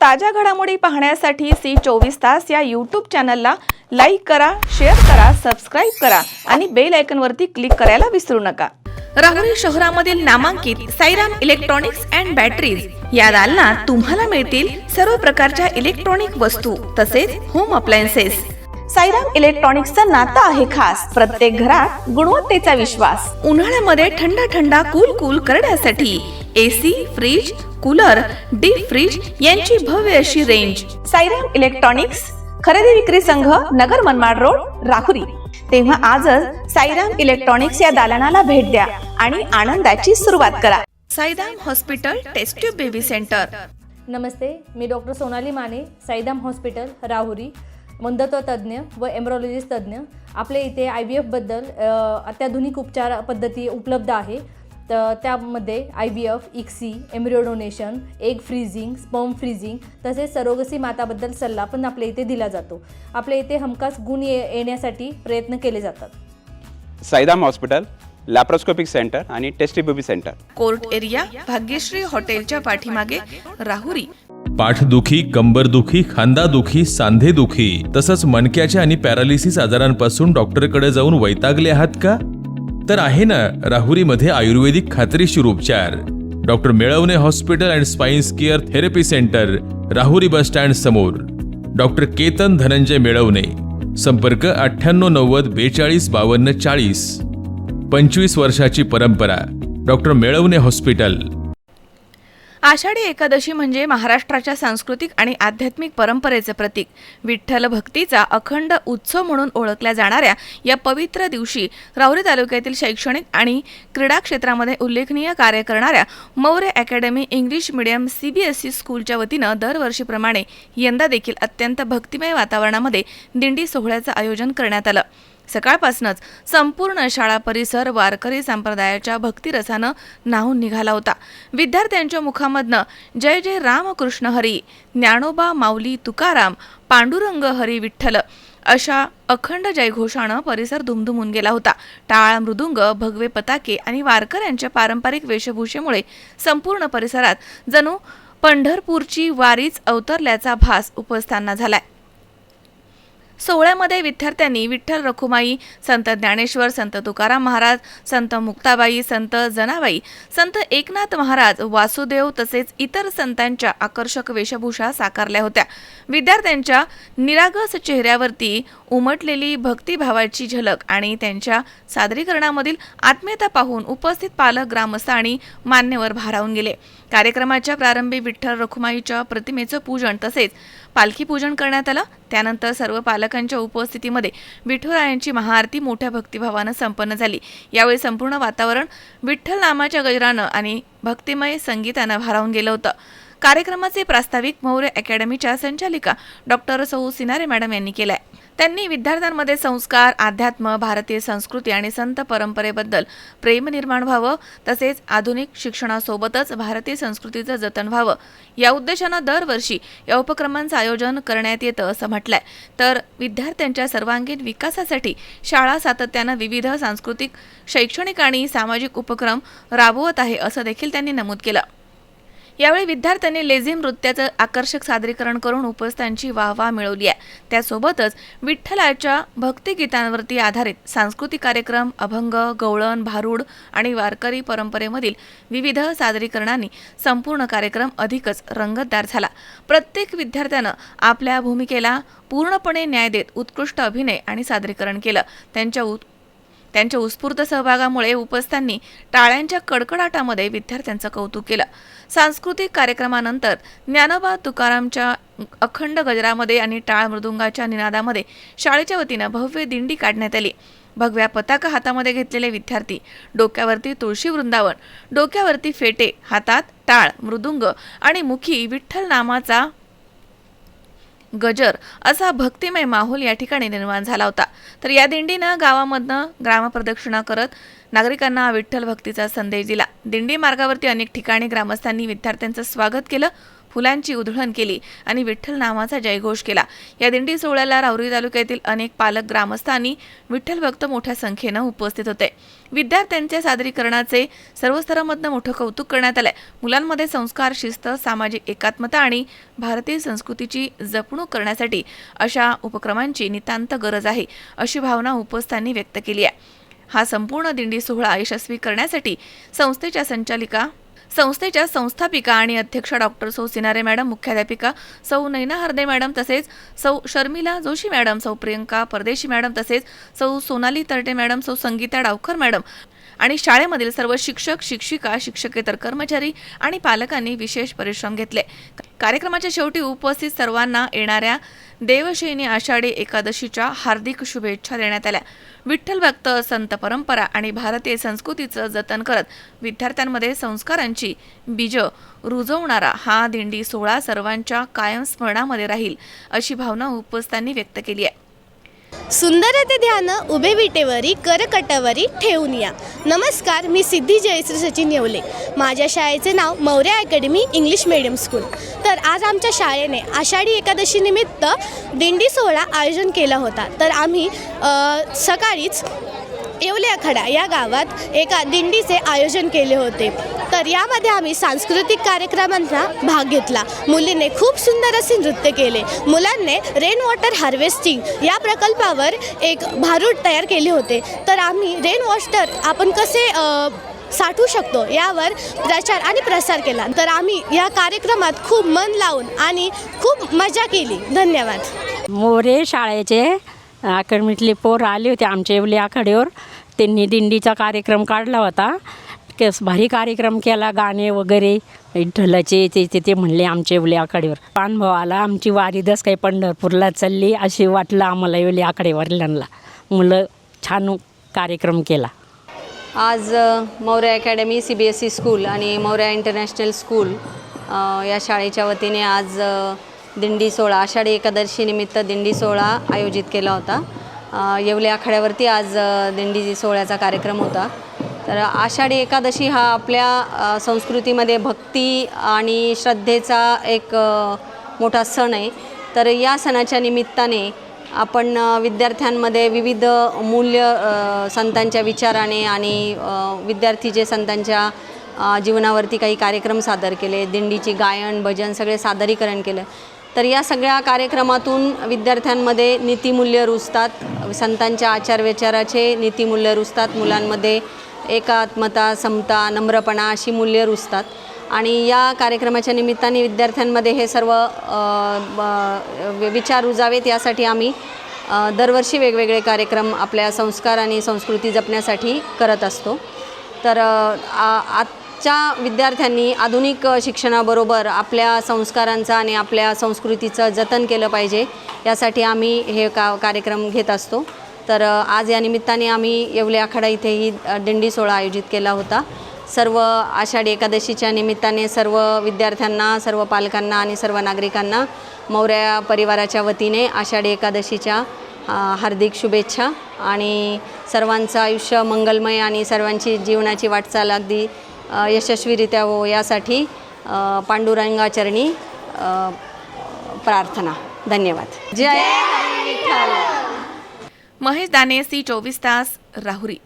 ताज्या घडामोडी पाहण्यासाठी सी24 या यूट्यूब चॅनलला लाईक करा, शेअर करा, सबस्क्राईब करा आणि बेल आयकॉनवरती क्लिक करायला विसरू नका। राहुरी शहरामधील नामांकित साईराम इलेक्ट्रॉनिक्स अँड बॅटरीज या दालनात तुम्हाला मिळतील सर्व प्रकारच्या इलेक्ट्रॉनिक वस्तू तसेच होम अप्लायन्सेस। साईराम इलेक्ट्रॉनिक्सचं नातं आहे खास, प्रत्येक घरात गुणवत्तेचा विश्वास। उन्हाळ्यामध्ये थंड कूल करण्यासाठी AC, fridge, cooler, deep fridge यांची भव्य अशी रेंज। साईराम इलेक्ट्रॉनिक्स खरेदी विक्री संघ, नगर मनमाड रोड, राहुरी। तेव्हा आजच साईराम इलेक्ट्रॉनिक्स या दालनाला भेट द्या आणि आनंदाची सुरुवात करा। Sairam hospital test tube baby centre. नमस्ते, मी डॉक्टर सोनाली माने, साईराम हॉस्पिटल राहुरी, वंध्यत्व तज्ज्ञ व एम्ब्रॉलॉजिस्ट तज्ज्ञ। आपल्या इथे IVF बद्दल अत्याधुनिक उपचार पद्धती उपलब्ध आहे। तर त्यामध्ये IVF, ICSI, embryo donation, egg freezing, sperm freezing तसेच सरोगसी माताबद्दल सल्ला पण आपल्या इथे दिला जातो। आपल्या इथे हमखास गुण येण्यासाठी प्रयत्न केले जातात। साईराम हॉस्पिटल लॅप्रोस्कोपिक सेंटर आणि test baby centre, court area, Bhagyashree हॉटेलच्या पाठीमागे, राहुरी। पाठदुखी, कंबरदुखी, खांदादुखी, सांधेदुखी तसंच मणक्याच्या आणि पॅरालिसिस आजारांपासून डॉक्टरकडे जाऊन वैतागले आहात का? तर आहे ना राहुरीमध्ये आयुर्वेदिक खात्रीशीर उपचार। Doctor Melawane hospital and spine care therapy centre, Rahuri bus stand समोर। डॉक्टर केतन धनंजय मेळवणे, संपर्क 9890 42 52 40। 25 वर्षाची परंपरा, डॉक्टर मेळवणे हॉस्पिटल। आषाढी एकादशी म्हणजे महाराष्ट्राच्या सांस्कृतिक आणि आध्यात्मिक परंपरेचे प्रतीक। विठ्ठल भक्तीचा अखंड उत्सव म्हणून ओळखल्या जाणाऱ्या या पवित्र दिवशी राहुरी तालुक्यातील शैक्षणिक आणि क्रीडा क्षेत्रामध्ये उल्लेखनीय कार्य करणाऱ्या Maurya academy English medium CBSE स्कूलच्या वतीनं दरवर्षीप्रमाणे यंदा देखील अत्यंत भक्तिमय वातावरणामध्ये दिंडी सोहळ्याचं आयोजन करण्यात आलं। सकाळपासूनच संपूर्ण शाळा परिसर वारकरी संप्रदायाच्या भक्तिरसानं न्हाऊन निघाला होता। विद्यार्थ्यांच्या मुखामधनं जय जय रामकृष्ण हरी, ज्ञानोबा माऊली तुकाराम, पांडुरंग हरी विठ्ठल अशा अखंड जयघोषानं परिसर दुमदुमून गेला होता। टाळ, मृदुंग, भगवे पताके आणि वारकऱ्यांच्या पारंपरिक वेशभूषेमुळे संपूर्ण परिसरात जणू पंढरपूरची वारीच अवतरल्याचा भास उपस्थांना झालाय। सोहळ्यामध्ये विद्यार्थ्यांनी विठ्ठल रखुमाई, संत ज्ञानेश्वर, संत तुकाराम महाराज, संत मुक्ताबाई, संत जनाबाई, संत एकनाथ महाराज, वासुदेव तसेच इतर संतांच्या आकर्षक वेशभूषा साकारल्या होत्या। विद्यार्थ्यांच्या निरागस चेहऱ्यावरती उमटलेली भक्तिभावाची झलक आणि त्यांच्या सादरीकरणामधील आत्मीयता पाहून उपस्थित पालक, ग्रामस्थ आणि मान्यवर भारावून गेले। कार्यक्रमाच्या प्रारंभी विठ्ठल रखुमाईच्या प्रतिमेचं पूजन तसेच पालखी पूजन करण्यात आलं। त्यानंतर सर्व पालकांच्या उपस्थितीमध्ये विठुरायांची महाआरती मोठ्या भक्तिभावानं संपन्न झाली। यावेळी संपूर्ण वातावरण विठ्ठल नामाच्या गजरानं आणि भक्तिमय संगीतानं भारावून गेलं होतं। कार्यक्रमाचे प्रास्ताविक मौर्य अकॅडमीच्या संचालिका डॉक्टर सौ सिनारे मॅडम यांनी केलाय। त्यांनी विद्यार्थ्यांमध्ये संस्कार, अध्यात्म, भारतीय संस्कृती आणि संत परंपरेबद्दल प्रेम निर्माण व्हावं तसेच आधुनिक शिक्षणासोबतच भारतीय संस्कृतीचं जतन व्हावं या उद्देशानं दरवर्षी या उपक्रमांचं आयोजन करण्यात येतं असं म्हटलंय। तर विद्यार्थ्यांच्या सर्वांगीण विकासासाठी शाळा सातत्यानं विविध सांस्कृतिक, शैक्षणिक आणि सामाजिक उपक्रम राबवत आहे असं देखील त्यांनी नमूद केलं। यावेळी विद्यार्थ्यांनी लेझिम नृत्याचं आकर्षक सादरीकरण करून उपस्थितांची वाहवा मिळवली आहे। त्यासोबतच विठ्ठलाच्या भक्तिगीतांवरती आधारित सांस्कृतिक कार्यक्रम, अभंग, गवळण, भारूड आणि वारकरी परंपरेमधील विविध सादरीकरणांनी संपूर्ण कार्यक्रम अधिकच रंगतदार झाला। प्रत्येक विद्यार्थ्यानं आपल्या भूमिकेला पूर्णपणे न्याय देत उत्कृष्ट अभिनय आणि सादरीकरण केलं। त्यांच्या उत्स्फूर्त सहभागामुळे उपस्थितांनी टाळ्यांच्या कडकडाटामध्ये विद्यार्थ्यांचं कौतुक केलं। सांस्कृतिक कार्यक्रमानंतर ज्ञानोबा तुकारामच्या अखंड गजरामध्ये आणि टाळ मृदुंगाच्या निनादामध्ये शाळेच्या वतीनं भव्य दिंडी काढण्यात आली। भगव्या पताका हातामध्ये घेतलेले विद्यार्थी, डोक्यावरती तुळशी वृंदावन, डोक्यावरती फेटे, हातात टाळ, मृदुंग आणि मुखी विठ्ठल नामाचा गजर असा भक्तिमय माहोल या ठिकाणी निर्माण झाला होता। तर या दिंडीनं गावामधनं ग्रामप्रदक्षिणा करत नागरिकांना विठ्ठल भक्तीचा संदेश दिला। दिंडी मार्गावरती अनेक ठिकाणी ग्रामस्थांनी विद्यार्थ्यांचं स्वागत केलं। फुलांची उधळण केली आणि विठ्ठल नामाचा जयघोष केला. या दिंडी सोहळ्याला राहुरी तालुक्यातील अनेक पालक, ग्रामस्थ आणि विठ्ठल भक्त मोठ्या संख्येनं उपस्थित होते. विद्यार्थ्यांच्या सादरीकरणाचे सर्व स्तरांमधनं मोठं कौतुक करण्यात आलंय. मुलांमध्ये संस्कार, शिस्त, सामाजिक एकात्मता आणि भारतीय संस्कृतीची जपणूक करण्यासाठी अशा उपक्रमांची नितांत गरज आहे, अशी भावना उपस्थितांनी व्यक्त केली आहे. हा संपूर्ण दिंडी सोहळा यशस्वी करण्यासाठी संस्थेच्या संस्थापिका आणि अध्यक्षा डॉक्टर सौ सिनारे मॅडम, मुख्याध्यापिका सौ नैना हरदे मॅडम, तसेच सौ शर्मिला जोशी मॅडम, सौ प्रियंका परदेशी मॅडम, तसेच सौ सोनाली तरटे मॅडम, सौ संगीता डावकर मॅडम आणि शाळेमधील सर्व शिक्षक, शिक्षिका, शिक्षकेतर कर्मचारी आणि पालकांनी विशेष परिश्रम घेतले. कार्यक्रमाच्या शेवटी उपस्थित सर्वांना येणाऱ्या देवशयनी आषाढी एकादशीच्या हार्दिक शुभेच्छा देण्यात आल्या. विठ्ठल भक्त, संत परंपरा आणि भारतीय संस्कृतीचं जतन करत विद्यार्थ्यांमध्ये संस्कारांची बीजं रुजवणारा हा दिंडी सोहळा सर्वांच्या कायम स्मरणामध्ये राहील, अशी भावना उपस्थितांनी व्यक्त केली आहे. सुंदर ते ध्यान उभे विटेवरी करकटवरी ठेवून या. नमस्कार, मी सिद्धी जयश्री सचिन येवले. माझ्या शाळेचे नाव Maurya academy English medium school. तर आज आमच्या शाळेने आषाढी एकादशी निमित्त दिंडी सोहळा आयोजन केला होता. तर आम्ही सकाळीच येवले आखाडा या गावात एका दिंडीचे आयोजन केले होते. तर यामध्ये आम्ही सांस्कृतिक कार्यक्रमांचा भाग घेतला. मुलींनी खूप सुंदर असे नृत्य केले. मुलांनी रेन वॉटर हार्वेस्टिंग या प्रकल्पावर एक भारूड तयार केले होते. तर आम्ही रेन वॉटर आपण कसे साठवू शकतो यावर प्रचार आणि प्रसार केला. तर आम्ही या कार्यक्रमात खूप मन लावून आणि खूप मजा केली. धन्यवाद. मोरे शाळेचे अकॅडमीतले पोर आले होते आमच्या येवले आखाड्यावर. त्यांनी दिंडीचा कार्यक्रम काढला होता. भारी कार्यक्रम केला, गाणे वगैरे विठ्ठलाचे ते म्हणले आमच्या येवले आखाड्यावर. अनुभव आला. आमची वारी दस काही पंढरपूरला चालली असे वाटलं आम्हाला येवले आखाड्यावरल्यांना. मुलं छान कार्यक्रम केला. आज मौर्य अकॅडमी CBSE स्कूल आणि मौर्य इंटरनॅशनल स्कूल या शाळेच्या वतीने आज दिंडी सोहळा, आषाढी एकादशी निमित्त दिंडी सोहळा आयोजित केला होता. येवले आखाड्यावरती आज दिंडी सोहळ्याचा कार्यक्रम होता. तर आषाढी एकादशी हा आपल्या संस्कृतीमध्ये भक्ती आणि श्रद्धेचा एक मोठा सण आहे. तर या सणाच्या निमित्ताने आपण विद्यार्थ्यांमध्ये विविध मूल्य संतांच्या विचाराने आणि विद्यार्थी जे संतांच्या जीवनावरती काही कार्यक्रम सादर केले, दिंडीची गायन, भजन सगळे सादरीकरण केलं. तर या सगळ्या कार्यक्रमातून विद्यार्थ्यांमध्ये नीतिमूल्य रुजतात, संतांच्या आचारविचाराचे नीतिमूल्य रुजतात, मुलांमध्ये एकात्मता, समता, नम्रपणा अशी मूल्य रुजतात. आणि या कार्यक्रमाच्या निमित्ताने विद्यार्थ्यांमध्ये हे सर्व विचार रुजावेत यासाठी आम्ही दरवर्षी वेगवेगळे कार्यक्रम आपल्या संस्कार आणि संस्कृती जपण्यासाठी करत असतो. तर आजच्या विद्यार्थ्यांनी आधुनिक शिक्षणाबरोबर आपल्या संस्कारांचं आणि आपल्या संस्कृतीचं जतन केलं पाहिजे यासाठी आम्ही हे कार्यक्रम घेत असतो. तर आज या निमित्ताने आम्ही येवले आखाडा इथेही दिंडी सोहळा आयोजित केला होता. सर्व आषाढी एकादशीच्या निमित्ताने सर्व विद्यार्थ्यांना, सर्व पालकांना आणि सर्व नागरिकांना मौर्य परिवाराच्या वतीने आषाढी एकादशीच्या हार्दिक शुभेच्छा. आणि सर्वांचं आयुष्य मंगलमय आणि सर्वांची जीवनाची वाटचाल अगदी यशस्वीरित्या हो यासाठी पांडुरंगाचरणी प्रार्थना. धन्यवाद. जय विठ्ठल. महेश दाने, C24 तास, राहुरी.